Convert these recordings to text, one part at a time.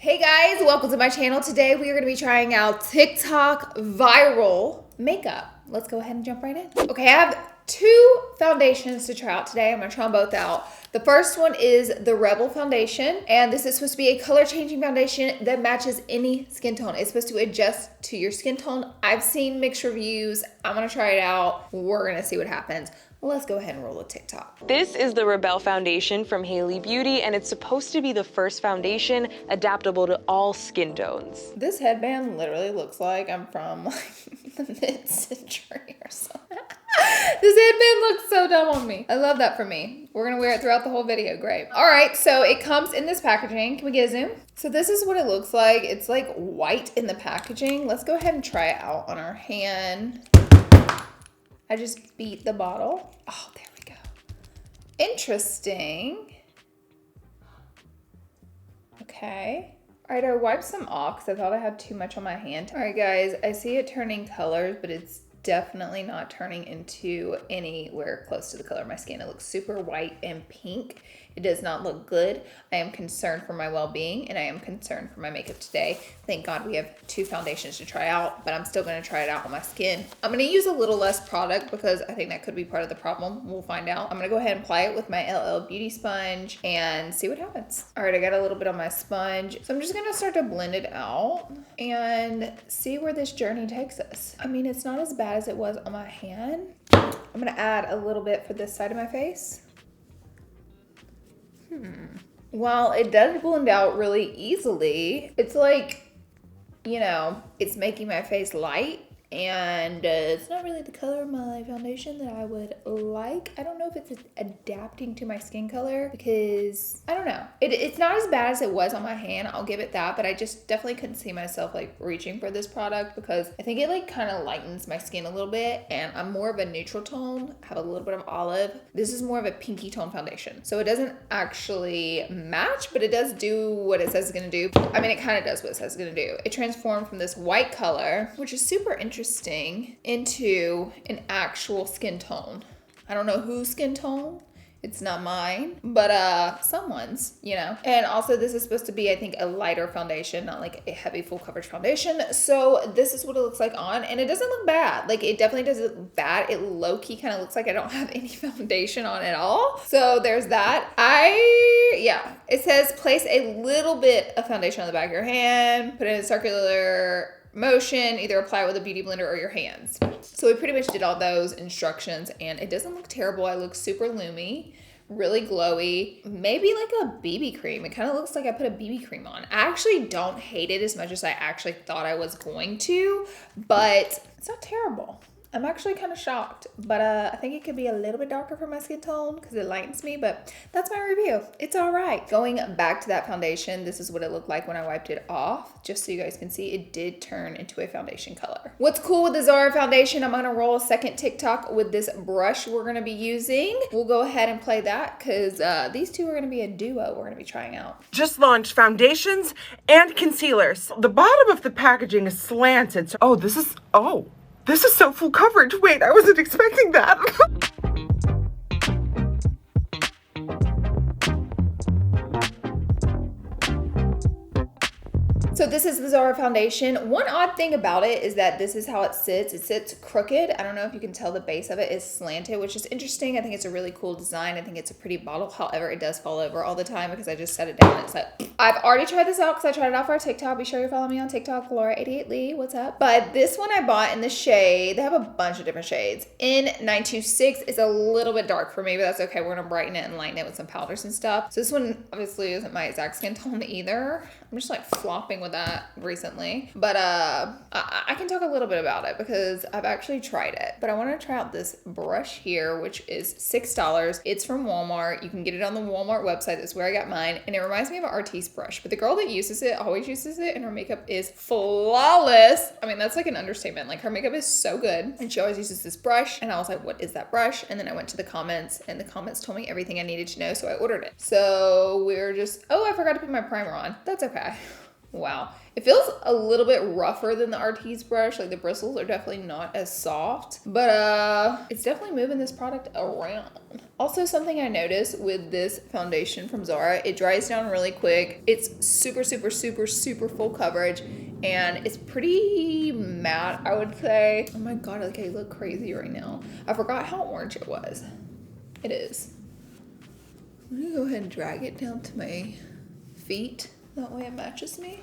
Hey guys, welcome to my channel. Today we are going to be trying out TikTok viral makeup. Let's go ahead and jump right in. Okay, I have two foundations to try out today. I'm going to try them both out. The first one is the Rebel foundation, and this is supposed to be a color changing foundation that matches any skin tone. It's supposed to adjust to your skin tone. I've seen mixed reviews. I'm going to try it out. We're going to see what happens. Let's go ahead and roll a TikTok. This is the Rebel foundation from Hailey Beauty, and it's supposed to be the first foundation adaptable to all skin tones. This headband literally looks like I'm from like the mid-century or something. This headband looks so dumb on me. I love that for me. We're gonna wear it throughout the whole video, great. All right, so it comes in this packaging. Can we get a zoom? So this is what it looks like. It's like white in the packaging. Let's go ahead and try it out on our hand. I just beat the bottle. Oh, there we go. Interesting. Okay. All right, I wiped some off because I thought I had too much on my hand. All right, guys, I see it turning colors, but it's definitely not turning into anywhere close to the color of my skin. It looks super white and pink. It does not look good. I am concerned for my well-being and I am concerned for my makeup today. Thank God we have two foundations to try out, but I'm still gonna try it out on my skin. I'm gonna use a little less product because I think that could be part of the problem. We'll find out. I'm gonna go ahead and apply it with my LL Beauty sponge and see what happens. All right, I got a little bit on my sponge. So I'm just gonna start to blend it out and see where this journey takes us. I mean, it's not as bad as it was on my hand. I'm gonna add a little bit for this side of my face. While it does blend out really easily, it's like, you know, it's making my face light and it's not really the color of my foundation that I would like. I don't know if it's adapting to my skin color because I don't know. It's not as bad as it was on my hand. I'll give it that, but I just definitely couldn't see myself like reaching for this product because I think it like kind of lightens my skin a little bit and I'm more of a neutral tone. I have a little bit of olive. This is more of a pinky tone foundation. So it doesn't actually match, but it does do what it says it's gonna do. I mean, it kind of does what it says it's gonna do. It transformed from this white color, which is super interesting, into an actual skin tone. I don't know whose skin tone. It's not mine, but someone's, you know. And also this is supposed to be, I think, a lighter foundation, not like a heavy full coverage foundation. So this is what it looks like on, and it doesn't look bad. Like, it definitely doesn't look bad. It low-key kind of looks like I don't have any foundation on at all. So there's that. Yeah, it says place a little bit of foundation on the back of your hand, put it in a circular motion, either apply it with a beauty blender or your hands. So we pretty much did all those instructions and it doesn't look terrible. I look super loomy, really glowy, maybe like a BB cream. It kind of looks like I put a BB cream on. I actually don't hate it as much as I actually thought I was going to, but it's not terrible. I'm actually kind of shocked, but I think it could be a little bit darker for my skin tone because it lightens me, but that's my review. It's all right. Going back to that foundation, this is what it looked like when I wiped it off. Just so you guys can see, it did turn into a foundation color. What's cool with the Zara foundation, I'm gonna roll a second TikTok with this brush we're gonna be using. We'll go ahead and play that because these two are gonna be a duo we're gonna be trying out. Just launched foundations and concealers. The bottom of the packaging is slanted. So, this is so full coverage. Wait, I wasn't expecting that. So this is the Zara foundation. One odd thing about it is that this is how it sits. It sits crooked. I don't know if you can tell the base of it is slanted, which is interesting. I think it's a really cool design. I think it's a pretty bottle. However, it does fall over all the time because I just set it down. It's like, I've already tried this out because I tried it out for our TikTok. Be sure you follow me on TikTok, Laura88Lee. What's up? But this one I bought in the shade. They have a bunch of different shades. In 926, it's a little bit dark for me, but that's okay. We're gonna brighten it and lighten it with some powders and stuff. So this one obviously isn't my exact skin tone either. I'm just like flopping with that recently, but I can talk a little bit about it because I've actually tried it. But I want to try out this brush here, which is $6. It's from Walmart. You can get it on the Walmart website. That's where I got mine, and it reminds me of an Artiste brush, but the girl that uses it always uses it and her makeup is flawless. I mean, that's like an understatement. Like, her makeup is so good and she always uses this brush, and I was like, what is that brush? And then I went to the comments and the comments told me everything I needed to know, so I ordered it. So we're just, oh, I forgot to put my primer on. That's okay. Wow. It feels a little bit rougher than the Artis brush. Like the bristles are definitely not as soft, but it's definitely moving this product around. Also, something I noticed with this foundation from Zara, it dries down really quick. It's super, super, super, super full coverage, and it's pretty matte, I would say. Oh my God, like I look crazy right now. I forgot how orange it was. It is. I'm gonna go ahead and drag it down to my feet. That way it matches me.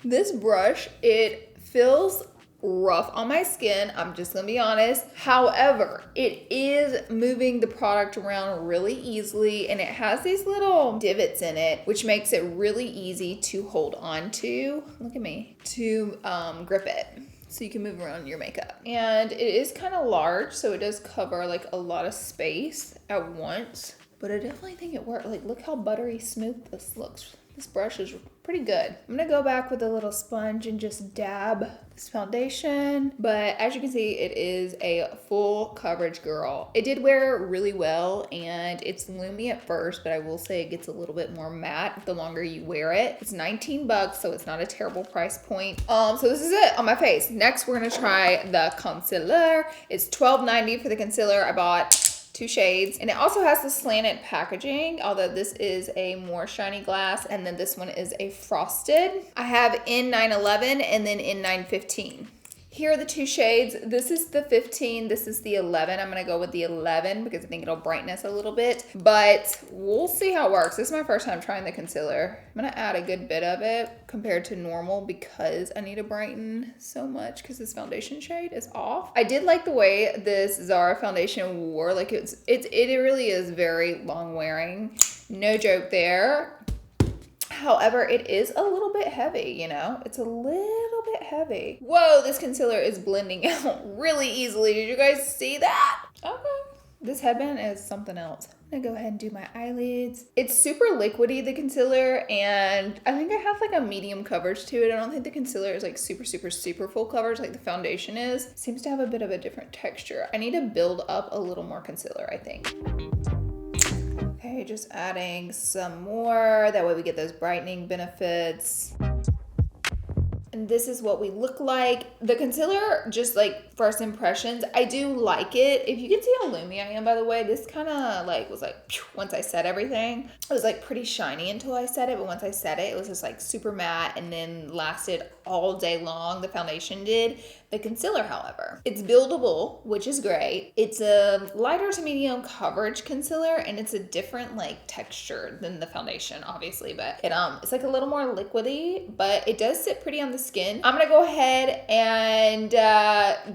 This brush, it feels rough on my skin. I'm just gonna be honest. However, it is moving the product around really easily, and it has these little divots in it, which makes it really easy to hold on to. Look at me. To grip it. So you can move around your makeup. And it is kind of large, so it does cover like a lot of space at once. But I definitely think it worked. Like, look how buttery smooth this looks. This brush is pretty good. I'm gonna go back with a little sponge and just dab this foundation. But as you can see, it is a full coverage girl. It did wear really well, and it's loomy at first, but I will say it gets a little bit more matte the longer you wear it. It's 19 bucks, so it's not a terrible price point. So this is it on my face. Next, we're gonna try the concealer. It's $12.90 for the concealer. I bought 2 shades, and it also has the slanted packaging, although this is a more shiny glass, and then this one is a frosted. I have in 911 and then in 915. Here are the 2 shades. This is the 15, this is the 11. I'm gonna go with the 11 because I think it'll brighten us a little bit, but we'll see how it works. This is my first time trying the concealer. I'm gonna add a good bit of it compared to normal because I need to brighten so much because this foundation shade is off. I did like the way this Zara foundation wore. Like it really is very long wearing. No joke there. However, it is a little bit heavy, you know? It's a little bit heavy. Whoa, this concealer is blending out really easily. Did you guys see that? Okay. This headband is something else. I'm gonna go ahead and do my eyelids. It's super liquidy, the concealer, and I think I have like a medium coverage to it. I don't think the concealer is like super, super, super full coverage like the foundation is. It seems to have a bit of a different texture. I need to build up a little more concealer, I think. Okay, just adding some more. That way we get those brightening benefits. And this is what we look like. The concealer, just like first impressions, I do like it. If you can see how loomy I am, by the way, this kind of like was like, phew, once I set everything, it was like pretty shiny until I set it. But once I set it, it was just like super matte and then lasted all day long. The foundation did. The concealer, however, it's buildable, which is great. It's a lighter to medium coverage concealer, and it's a different like texture than the foundation, obviously, but it's like a little more liquidy, but it does sit pretty on the skin. I'm gonna go ahead and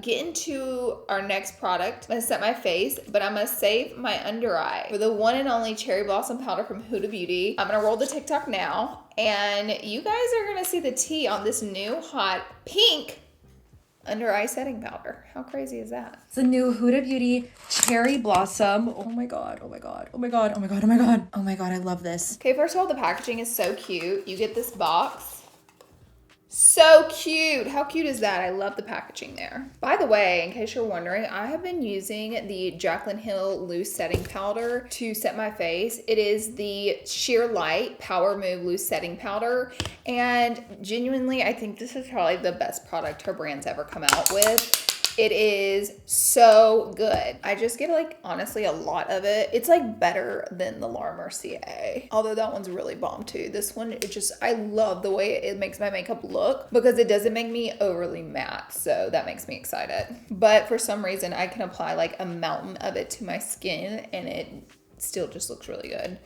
get into our next product. I'm gonna set my face, but I'm gonna save my under eye for the one and only Cherry Blossom Powder from Huda Beauty. I'm gonna roll the TikTok now, and you guys are gonna see the tea on this new hot pink under eye setting powder. How crazy is that? It's the new Huda Beauty Cherry Blossom. Oh my god, oh my god, oh my god, oh my god, oh my god. Oh my god, I love this. Okay, first of all, the packaging is so cute. You get this box. So cute. How cute is that? I love the packaging there. By the way, in case you're wondering, I have been using the Jaclyn Hill Loose Setting Powder to set my face. It is the Sheer Light Power Move Loose Setting Powder. And genuinely, I think this is probably the best product her brand's ever come out with. It is so good. I just get like, honestly, a lot of it. It's like better than the Laura Mercier. Although that one's really bomb too. This one, I love the way it makes my makeup look because it doesn't make me overly matte. So that makes me excited. But for some reason, I can apply like a mountain of it to my skin and it still just looks really good.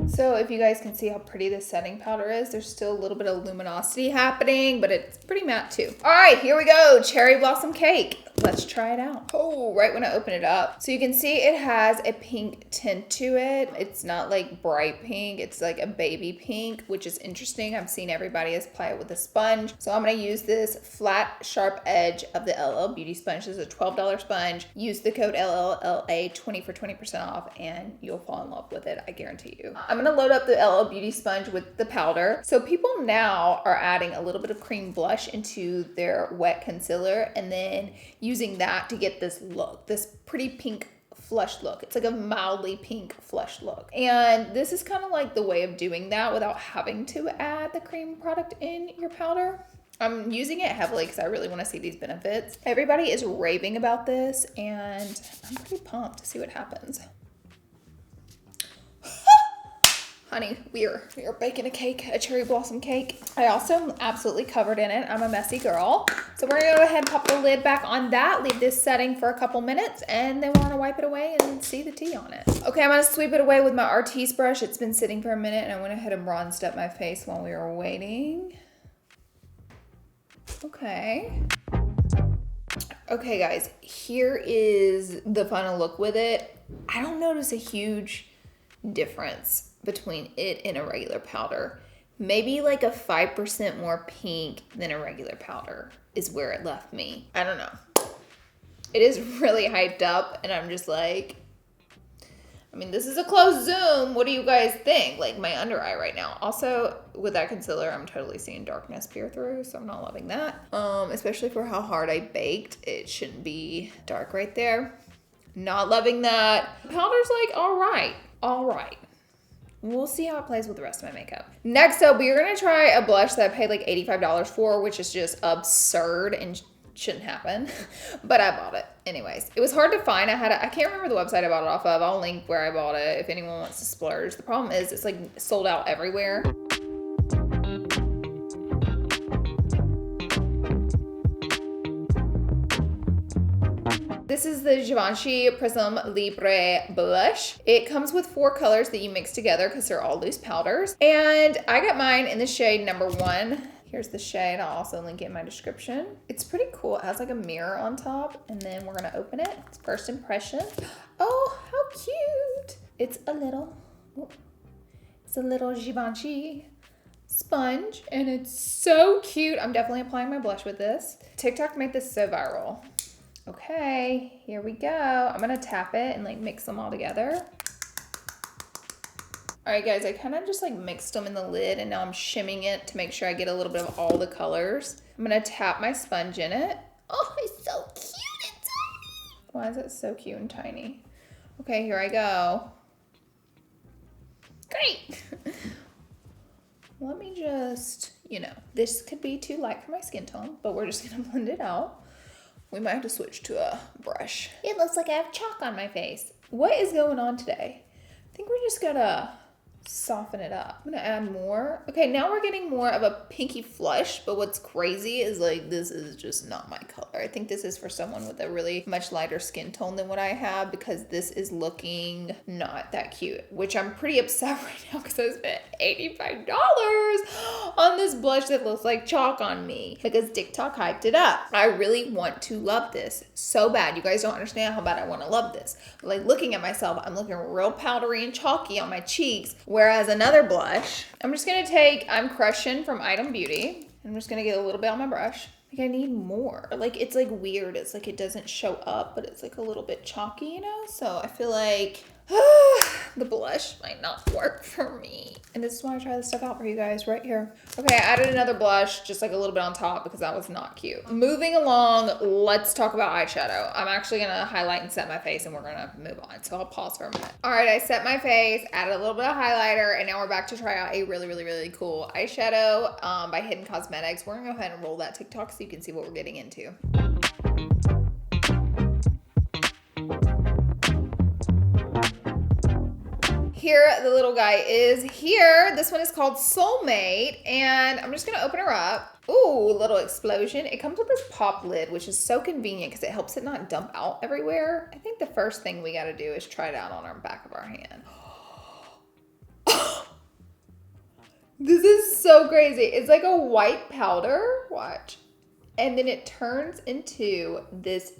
So if you guys can see how pretty this setting powder is, there's still a little bit of luminosity happening, but it's pretty matte too. All right, here we go. Cherry Blossom Cake. Let's try it out. Oh, right when I open it up. So you can see it has a pink tint to it. It's not like bright pink. It's like a baby pink, which is interesting. I've seen everybody apply it with a sponge. So I'm gonna use this flat, sharp edge of the LL Beauty sponge. This is a $12 sponge. Use the code LLLA20 for 20% off and you'll fall in love with it, I guarantee you. I'm gonna load up the LL Beauty sponge with the powder. So people now are adding a little bit of cream blush into their wet concealer and then using that to get this look, this pretty pink flushed look. It's like a mildly pink flushed look. And this is kind of like the way of doing that without having to add the cream product in your powder. I'm using it heavily because I really want to see these benefits. Everybody is raving about this and I'm pretty pumped to see what happens. Honey, we are baking a cake, a cherry blossom cake. I also am absolutely covered in it. I'm a messy girl. So we're gonna go ahead and pop the lid back on that, leave this setting for a couple minutes, and then we're gonna wipe it away and see the tea on it. Okay, I'm gonna sweep it away with my Artiste brush. It's been sitting for a minute and I went ahead and bronzed up my face while we were waiting. Okay. Okay guys, here is the final look with it. I don't notice a huge difference between it and a regular powder. Maybe like a 5% more pink than a regular powder is where it left me. I don't know. It is really hyped up and I'm just like, I mean, this is a close zoom. What do you guys think? Like my under eye right now. Also, with that concealer, I'm totally seeing darkness peer through, so I'm not loving that. Especially for how hard I baked. It shouldn't be dark right there. Not loving that. Powder's like, all right. We'll see how it plays with the rest of my makeup. Next up, we are gonna try a blush that I paid like $85 for, which is just absurd and shouldn't happen, but I bought it anyways. It was hard to find. I can't remember the website I bought it off of. I'll link where I bought it if anyone wants to splurge. The problem is it's like sold out everywhere. This is the Givenchy Prism Libre blush. It comes with 4 colors that you mix together because they're all loose powders. And I got mine in the shade number 1. Here's the shade. I'll also link it in my description. It's pretty cool. It has like a mirror on top and then we're gonna open it. It's first impression. Oh, how cute. It's a little Givenchy sponge and it's so cute. I'm definitely applying my blush with this. TikTok made this so viral. Okay, here we go. I'm gonna tap it and like mix them all together. All right guys, I kind of just like mixed them in the lid and now I'm shimming it to make sure I get a little bit of all the colors. I'm gonna tap my sponge in it. Oh, it's so cute and tiny. Why is it so cute and tiny? Okay, here I go. Great. Let me just, this could be too light for my skin tone, but we're just gonna blend it out. We might have to switch to a brush. It looks like I have chalk on my face. What is going on today? I think we're just gonna soften it up. I'm gonna add more. Okay, now we're getting more of a pinky flush, but what's crazy is like, this is just not my color. I think this is for someone with a really much lighter skin tone than what I have because this is looking not that cute, which I'm pretty upset right now because I spent $85 on this blush that looks like chalk on me because TikTok hyped it up. I really want to love this so bad. You guys don't understand how bad I want to love this. But like looking at myself, I'm looking real powdery and chalky on my cheeks. Whereas another blush, I'm just gonna take, I'm Crushing from Item Beauty. I'm just gonna get a little bit on my brush. Like I need more. Like it's like weird. It's like it doesn't show up, but it's like a little bit chalky, So I feel like the blush might not work for me. And this is why I try this stuff out for you guys right here. Okay, I added another blush, just like a little bit on top because that was not cute. Moving along, let's talk about eyeshadow. I'm actually gonna highlight and set my face and we're gonna move on. So I'll pause for a minute. All right, I set my face, added a little bit of highlighter, and now we're back to try out a really, really, really cool eyeshadow by Hidden Cosmetics. We're gonna go ahead and roll that TikTok so you can see what we're getting into. Here, the little guy is here. This one is called Soulmate, and I'm just gonna open her up. Ooh, little explosion. It comes with this pop lid, which is so convenient because it helps it not dump out everywhere. I think the first thing we gotta do is try it out on our back of our hand. This is so crazy. It's like a white powder, watch. And then it turns into this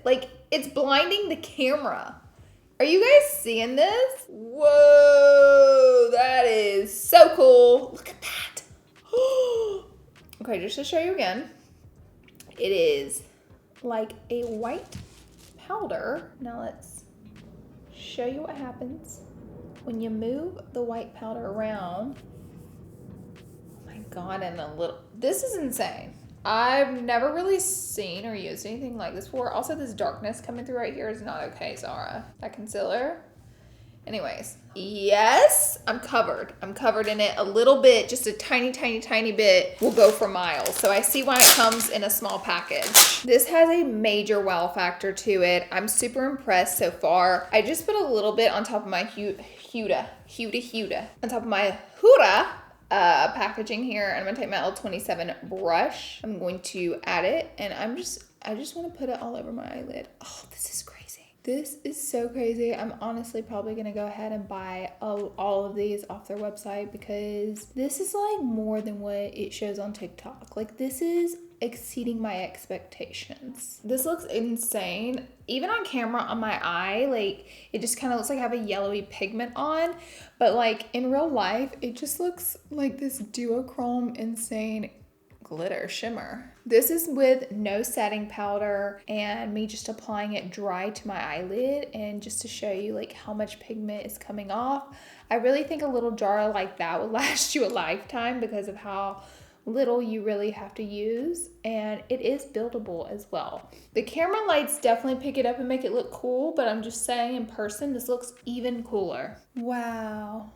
like it's blinding the camera. Are you guys seeing this? Whoa, that is so cool. Look at that. Okay, just to show you again, it is like a white powder. Now let's show you what happens when you move the white powder around. Oh my God, and this is insane. I've never really seen or used anything like this before. Also, this darkness coming through right here is not okay, Zara. That concealer. Anyways, yes, I'm covered. I'm covered in it a little bit, just a tiny, tiny, tiny bit will go for miles. So I see why it comes in a small package. This has a major wow factor to it. I'm super impressed so far. I just put a little bit on top of my Huda packaging here, and I'm gonna take my L27 brush. I'm going to add it, and I just want to put it all over my eyelid. Oh, this is crazy. This is so crazy. I'm honestly probably gonna go ahead and buy all of these off their website because this is like more than what it shows on TikTok. Like, this is exceeding my expectations. This looks insane. Even on camera on my eye, like, it just kind of looks like I have a yellowy pigment on, but like in real life, it just looks like this duochrome insane glitter shimmer. This is with no setting powder and me just applying it dry to my eyelid, and just to show you like how much pigment is coming off. I really think a little jar like that would last you a lifetime because of how little you really have to use, and it is buildable as well. The camera lights definitely pick it up and make it look cool, but I'm just saying in person this looks even cooler. Wow.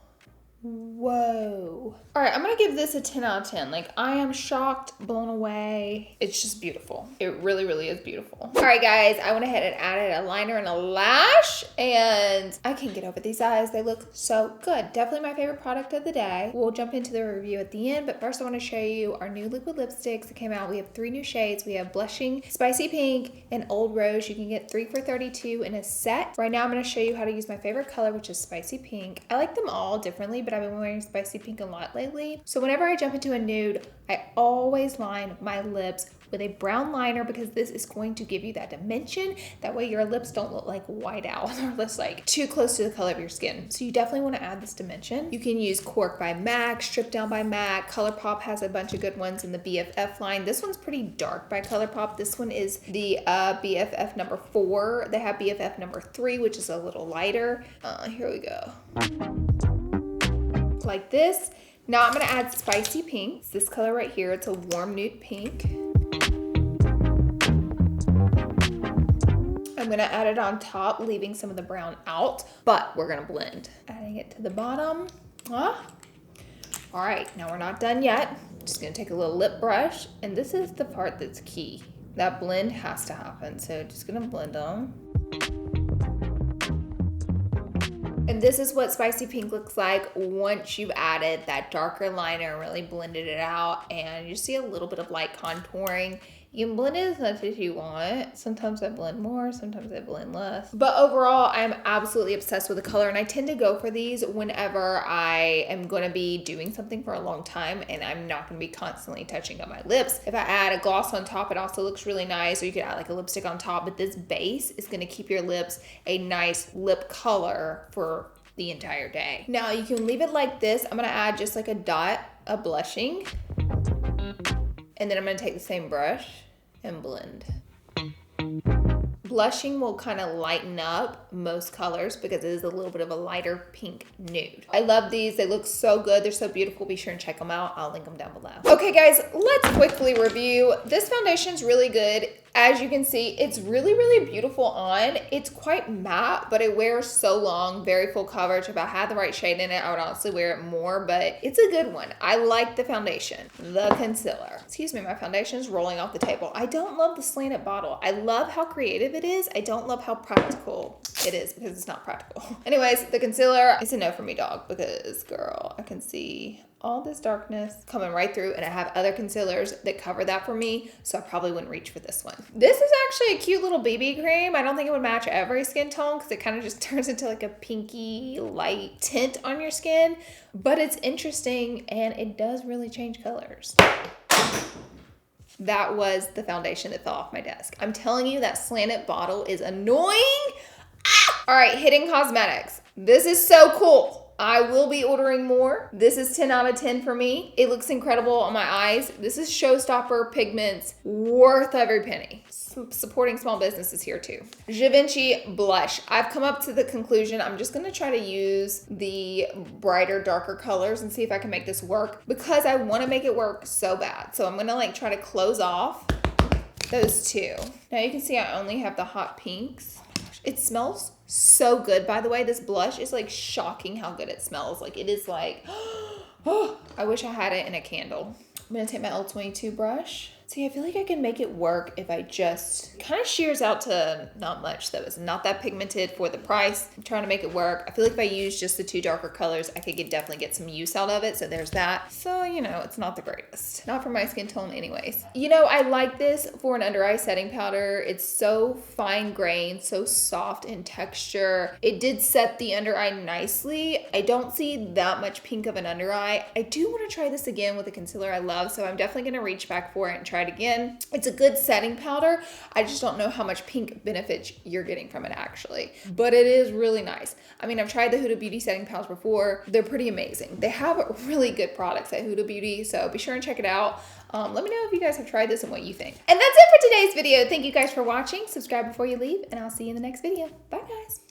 Whoa. All right, I'm gonna give this a 10 out of 10. Like, I am shocked, blown away. It's just beautiful. It really, really is beautiful. All right, guys, I went ahead and added a liner and a lash, and I can't get over these eyes. They look so good. Definitely my favorite product of the day. We'll jump into the review at the end, but first I wanna show you our new liquid lipsticks that came out. We have 3 new shades. We have Blushing, Spicy Pink, and Old Rose. You can get 3 for $32 in a set. Right now I'm gonna show you how to use my favorite color, which is Spicy Pink. I like them all differently, but I've been wearing Spicy Pink a lot lately. So whenever I jump into a nude, I always line my lips with a brown liner because this is going to give you that dimension. That way your lips don't look like white out or looks like too close to the color of your skin. So you definitely want to add this dimension. You can use Cork by MAC, Strip Down by MAC. ColourPop has a bunch of good ones in the BFF line. This one's pretty dark by ColourPop. This one is the BFF number 4. They have BFF number 3, which is a little lighter. Here we go. Like this. Now I'm gonna add Spicy Pink. It's this color right here. It's a warm nude pink. I'm gonna add it on top, leaving some of the brown out, but we're gonna blend. Adding it to the bottom. All right, now we're not done yet. Just gonna take a little lip brush, and this is the part that's key. That blend has to happen, so just gonna blend them. And this is what Spicy Pink looks like once you've added that darker liner and really blended it out, and you see a little bit of light contouring. You can blend it as much as you want. Sometimes I blend more, sometimes I blend less. But overall, I'm absolutely obsessed with the color, and I tend to go for these whenever I am gonna be doing something for a long time and I'm not gonna be constantly touching up my lips. If I add a gloss on top, it also looks really nice, or you could add like a lipstick on top, but this base is gonna keep your lips a nice lip color for the entire day. Now you can leave it like this. I'm gonna add just like a dot of blushing, and then I'm gonna take the same brush and blend. Blushing will kind of lighten up most colors because it is a little bit of a lighter pink nude. I love these. They look so good. They're so beautiful. Be sure and check them out. I'll link them down below. Okay, guys, let's quickly review. This foundation is really good. As you can see, it's really, really beautiful on. It's quite matte, but it wears so long, very full coverage. If I had the right shade in it, I would honestly wear it more, but it's a good one. I like the foundation. The concealer. Excuse me, my foundation is rolling off the table. I don't love the slanted bottle. I love how creative it is. I don't love how practical it is because it's not practical. Anyways, the concealer, it's a no for me, dog, because girl, I can see all this darkness coming right through, and I have other concealers that cover that for me, so I probably wouldn't reach for this one. This is actually a cute little BB cream. I don't think it would match every skin tone because it kind of just turns into like a pinky light tint on your skin, but it's interesting and it does really change colors. That was the foundation that fell off my desk. I'm telling you, that slanted bottle is annoying. Ah! All right, Hidden Cosmetics. This is so cool. I will be ordering more. This is 10 out of 10 for me. It looks incredible on my eyes. This is Showstopper Pigments, worth every penny. Supporting small businesses here too. Givenchy blush. I've come up to the conclusion I'm just gonna try to use the brighter, darker colors and see if I can make this work, because I wanna make it work so bad. So I'm gonna like try to close off those two. Now you can see I only have the hot pinks. It smells so good, by the way. This blush is like shocking how good it smells. Like it is like, oh, I wish I had it in a candle. I'm gonna take my L22 brush. See, I feel like I can make it work if I just kind of shears out to not much though. It's not that pigmented for the price. I'm trying to make it work. I feel like if I use just the two darker colors, I could definitely get some use out of it. So there's that. So, you know, it's not the greatest. Not for my skin tone anyways. You know, I like this for an under eye setting powder. It's so fine grained, so soft in texture. It did set the under eye nicely. I don't see that much pink of an under eye. I do want to try this again with a concealer I love. So I'm definitely going to reach back for it and try it again. It's a good setting powder. I just don't know how much pink benefits you're getting from it actually, but it is really nice. I mean, I've tried the Huda Beauty setting powders before. They're pretty amazing. They have really good products at Huda Beauty, so be sure and check it out. Let me know if you guys have tried this and what you think. And that's it for today's video. Thank you guys for watching. Subscribe before you leave, and I'll see you in the next video. Bye guys.